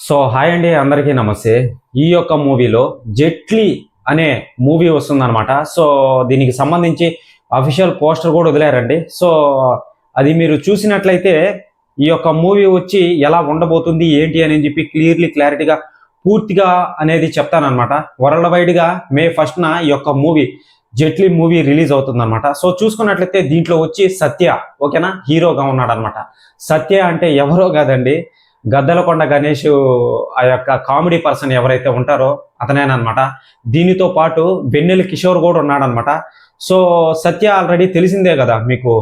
So hi అండి, అందరికీ నమస్తే. ఈ యొక్క మూవీలో జెట్లీ అనే మూవీ వస్తుందన్నమాట. సో దీనికి సంబంధించి అఫీషియల్ పోస్టర్ కూడా వదిలారండి. సో అది మీరు చూసినట్లయితే ఈ యొక్క మూవీ వచ్చి ఎలా ఉండబోతుంది ఏంటి అని చెప్పి క్లారిటీగా పూర్తిగా అనేది చెప్తానమాట. వరల్డ్ వైడ్గా మే 1న ఈ యొక్క మూవీ జెట్లీ మూవీ రిలీజ్ అవుతుందన్నమాట. సో చూసుకున్నట్లయితే దీంట్లో వచ్చి సత్య, ఓకేనా, హీరోగా ఉన్నాడనమాట. సత్య అంటే ఎవరో కాదండి, గద్దలకొండ గణేష్ ఆ యొక్క కామెడీ పర్సన్ ఎవరైతే ఉంటారో అతనేనమాట. దీనితో పాటు వెన్నెల కిషోర్ కూడా ఉన్నాడనమాట. సో సత్య ఆల్రెడీ తెలిసిందే కదా మీకు,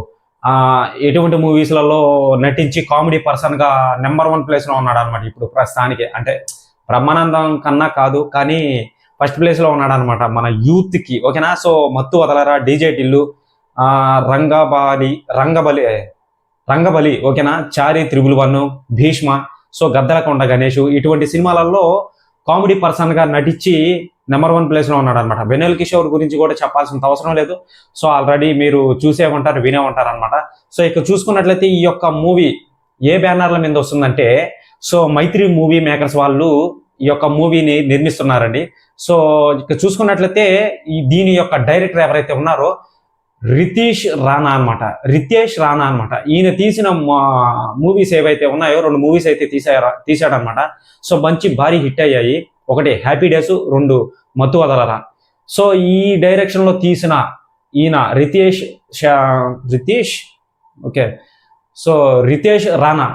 ఎటువంటి మూవీస్లలో నటించి కామెడీ పర్సన్గా నెంబర్ 1 ప్లేస్లో ఉన్నాడు అనమాట. ఇప్పుడు ప్రస్తుతానికి అంటే బ్రహ్మానందం కన్నా కాదు కానీ ఫస్ట్ ప్లేస్లో ఉన్నాడు అనమాట మన యూత్కి, ఓకేనా. సో మత్తు వదలరా, డీజే టిల్లు, రంగబలి, ఓకేనా, చారి, త్రిబుల్ 1, భీష్మ, సో గద్దలకొండ గణేష్, ఇటువంటి సినిమాలలో కామెడీ పర్సన్గా నటించి నెంబర్ 1 ప్లేస్లో ఉన్నాడు అనమాట. వెన్నెల కిషోర్ గురించి కూడా చెప్పాల్సిన అవసరం లేదు. సో ఆల్రెడీ మీరు చూసే ఉంటారు, వినే ఉంటారు అనమాట. సో ఇక చూసుకున్నట్లయితే ఈ యొక్క మూవీ ఏ బ్యానర్ల మీద వస్తుందంటే, సో మైత్రి మూవీ మేకర్స్ వాళ్ళు ఈ యొక్క మూవీని నిర్మిస్తున్నారండి. సో ఇక చూసుకున్నట్లయితే దీని యొక్క డైరెక్టర్ ఎవరైతే ఉన్నారో రితేష్ రాణా అనమాట. ఈయన తీసిన మూవీస్ ఏవైతే ఉన్నాయో 2 మూవీస్ అయితే తీసాడనమాట. సో మంచి భారీ హిట్ అయ్యాయి. ఒకటి హ్యాపీ డేస్, 2 మత్తు వదలరా. సో ఈ డైరెక్షన్లో తీసిన ఈయన Ritesh okay, so Ritesh Rana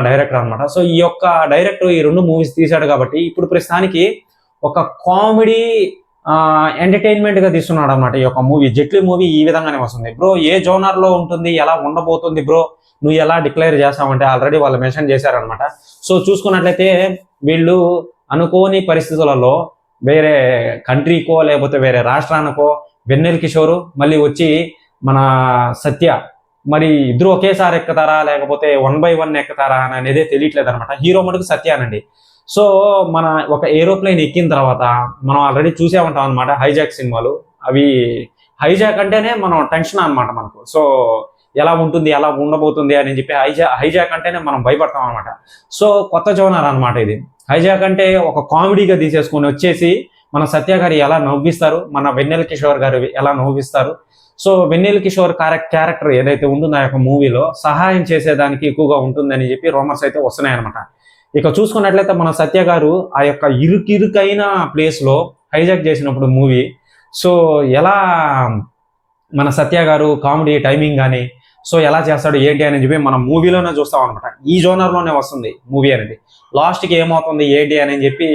director అనమాట. సో ఈ యొక్క డైరెక్టర్ ఈ 2 మూవీస్ తీశాడు కాబట్టి ఇప్పుడు ప్రస్తుతానికి ఒక కామెడీ ఎంటర్టైన్మెంట్ గా తీస్తున్నాడు అనమాట. ఈ యొక్క మూవీ జెట్లీ మూవీ ఈ విధంగానే వస్తుంది. బ్రో ఏ జోనర్ లో ఉంటుంది, ఎలా ఉండబోతుంది బ్రో, నువ్వు ఎలా డిక్లేర్ చేస్తావంటే ఆల్రెడీ వాళ్ళు మెన్షన్ చేశారనమాట. సో చూసుకున్నట్లయితే వీళ్ళు అనుకోని పరిస్థితులలో వేరే కంట్రీకో లేకపోతే వేరే రాష్ట్రానికో వెన్నెల కిషోరు మళ్ళీ వచ్చి మన సత్య, మరి ఇద్దరు ఒకేసారి ఎక్కుతారా లేకపోతే 1 by 1 ఎక్కుతారా అనేది తెలియట్లేదు అనమాట. హీరో మటుకు సత్యానండి. సో మన ఒక ఏరోప్లేన్ ఎక్కిన తర్వాత మనం ఆల్రెడీ చూసే ఉంటాం అనమాట హైజాక్ సినిమాలు. అవి హైజాక్ అంటేనే మనం టెన్షన్ అనమాట మనకు. సో ఎలా ఉంటుంది, ఎలా ఉండబోతుంది అని చెప్పి హైజాక్ అంటేనే మనం భయపడతాం అనమాట. సో కొత్త జోనర్ అనమాట ఇది. హైజాక్ అంటే ఒక కామెడీగా తీసేసుకొని వచ్చేసి మన సత్య గారు ఎలా నవ్విస్తారు, మన వెన్నెల కిషోర్ గారు ఎలా నవ్విస్తారు. సో వెన్నెల కిషోర్ క్యారెక్టర్ ఏదైతే ఉంటుందో ఆ యొక్క మూవీలో సహాయం చేసేదానికి ఎక్కువగా ఉంటుందని చెప్పి రూమర్స్ అయితే వస్తున్నాయి అనమాట. ఇక చూసుకున్నట్లయితే మన సత్య గారు ఆ యొక్క ఇరుకైన ప్లేస్లో హైజాక్ చేసినప్పుడు మూవీ, సో ఎలా మన సత్య గారు కామెడీ టైమింగ్ కానీ సో ఎలా చేస్తాడు ఏంటి అని చెప్పి మనం మూవీలోనే చూస్తాం అనమాట. ఈ జోనర్లోనే వస్తుంది మూవీ అనేది. లాస్ట్కి ఏమవుతుంది ఏంటి అని చెప్పి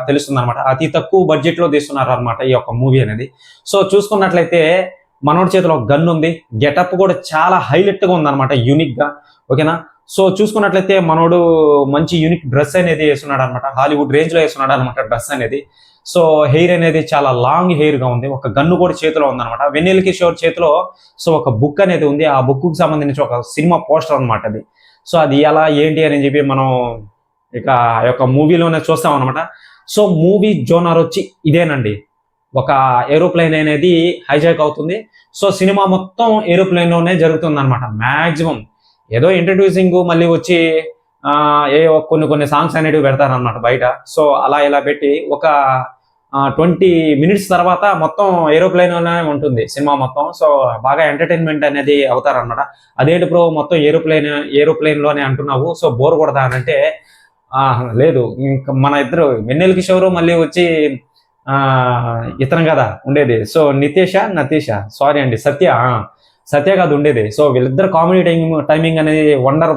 తెలుస్తుంది అనమాట. అతి తక్కువ బడ్జెట్లో తీస్తున్నారు అనమాట ఈ యొక్క మూవీ అనేది. సో చూసుకున్నట్లయితే మనోడి చేతిలో ఒక గన్ ఉంది, గెటప్ కూడా చాలా హైలైట్గా ఉందన్నమాట, యూనిక్గా, ఓకేనా. సో చూసుకున్నట్లయితే మనోడు మంచి యూనిక్ డ్రెస్ అనేది వేస్తున్నాడు అనమాట, హాలీవుడ్ రేంజ్లో వేస్తున్నాడు అనమాట డ్రెస్ అనేది. సో హెయిర్ అనేది చాలా లాంగ్ హెయిర్గా ఉంది, ఒక గన్ను కూడా చేతిలో ఉందన్నమాట. వెన్నెల కిషోర్ చేతిలో సో ఒక బుక్ అనేది ఉంది, ఆ బుక్కు సంబంధించి ఒక సినిమా పోస్టర్ అనమాట అది. సో అది ఎలా ఏంటి అని చెప్పి మనం ఇక ఆ యొక్క మూవీలోనే చూస్తాం అనమాట. సో మూవీ జోనర్ వచ్చి ఇదేనండి, ఒక ఏరోప్లేన్ అనేది హైజాక్ అవుతుంది. సో సినిమా మొత్తం ఏరోప్లేన్లోనే జరుగుతుంది అనమాట మ్యాక్సిమం. ఏదో ఇంట్రడ్యూసింగ్ మళ్ళీ వచ్చి కొన్ని సాంగ్స్ అనేటివి పెడతారనమాట బయట. సో అలా ఇలా పెట్టి ఒక 20 minutes తర్వాత మొత్తం ఏరోప్లేన్లోనే ఉంటుంది సినిమా మొత్తం. సో బాగా ఎంటర్టైన్మెంట్ అనేది అవుతారనమాట. అదేంటి బ్రో మొత్తం ఏరోప్లేన్లోనే అంటున్నావు, సో బోర్ కొడతా అని అంటే లేదు, ఇంకా మన ఇద్దరు వెన్నెల కిషోరు మళ్ళీ వచ్చి ఇతను కదా ఉండేది, సో నతీష సారీ అండి, సత్య కాదు ఉండేది. సో వీళ్ళిద్దరు కామెడీ టైమింగ్ అనేది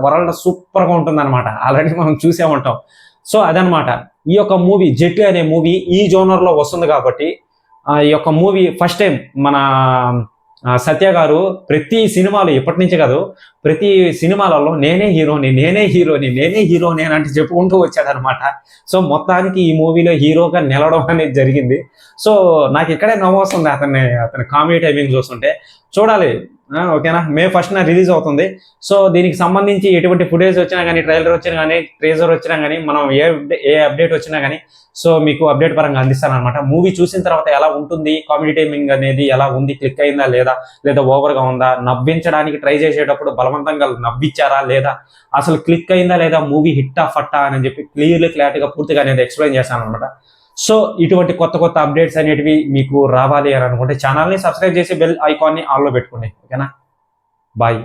వరల్డ్ సూపర్గా ఉంటుంది అనమాట. ఆల్రెడీ మనం చూసే ఉంటాం. సో అదనమాట ఈ యొక్క మూవీ జెట్లీ అనే మూవీ ఈ జోనర్లో వస్తుంది కాబట్టి ఈ యొక్క మూవీ ఫస్ట్ టైం మన సత్య గారు ప్రతి సినిమాలు ఎప్పటి నుంచి కాదు ప్రతి సినిమాలలో నేనే హీరోని అంటే చెప్పుకుంటూ వచ్చాడనమాట. సో మొత్తానికి ఈ మూవీలో హీరోగా నిలవడం అనేది జరిగింది. సో నాకు ఇక్కడే నవ్వు వస్తుంది అతని కామెడీ టైమింగ్ చూస్తుంటే. చూడాలి ఓకేనా, మే 1న రిలీజ్ అవుతుంది. సో దీనికి సంబంధించి ఎటువంటి ఫుటేజ్ వచ్చినా కానీ, ట్రైలర్ వచ్చినా కానీ, ట్రేజర్ వచ్చినా కానీ, మనం ఏ అప్డేట్ వచ్చినా కానీ సో మీకు అప్డేట్ పరంగా అందిస్తాను అనమాట. మూవీ చూసిన తర్వాత ఎలా ఉంటుంది, కామెడీ టైమింగ్ అనేది ఎలా ఉంది, క్లిక్ అయిందా లేదా ఓవర్గా ఉందా, నవ్వించడానికి ట్రై చేసేటప్పుడు బలవంతంగా నవ్వించారా లేదా, అసలు క్లిక్ అయిందా లేదా, మూవీ హిట్టా ఫట్టా అని చెప్పి క్లారిటీగా పూర్తిగా అనేది ఎక్స్ప్లెయిన్ చేస్తాను అనమాట. సో ఇటువంటి కొత్త అప్డేట్స్ అనేటివి మీకు రావాలి అని అనుకుంటే ఛానల్ని సబ్స్క్రైబ్ చేసి బెల్ ఐకాన్ని ఆన్లో పెట్టుకోండి. ఓకేనా, బాయ్.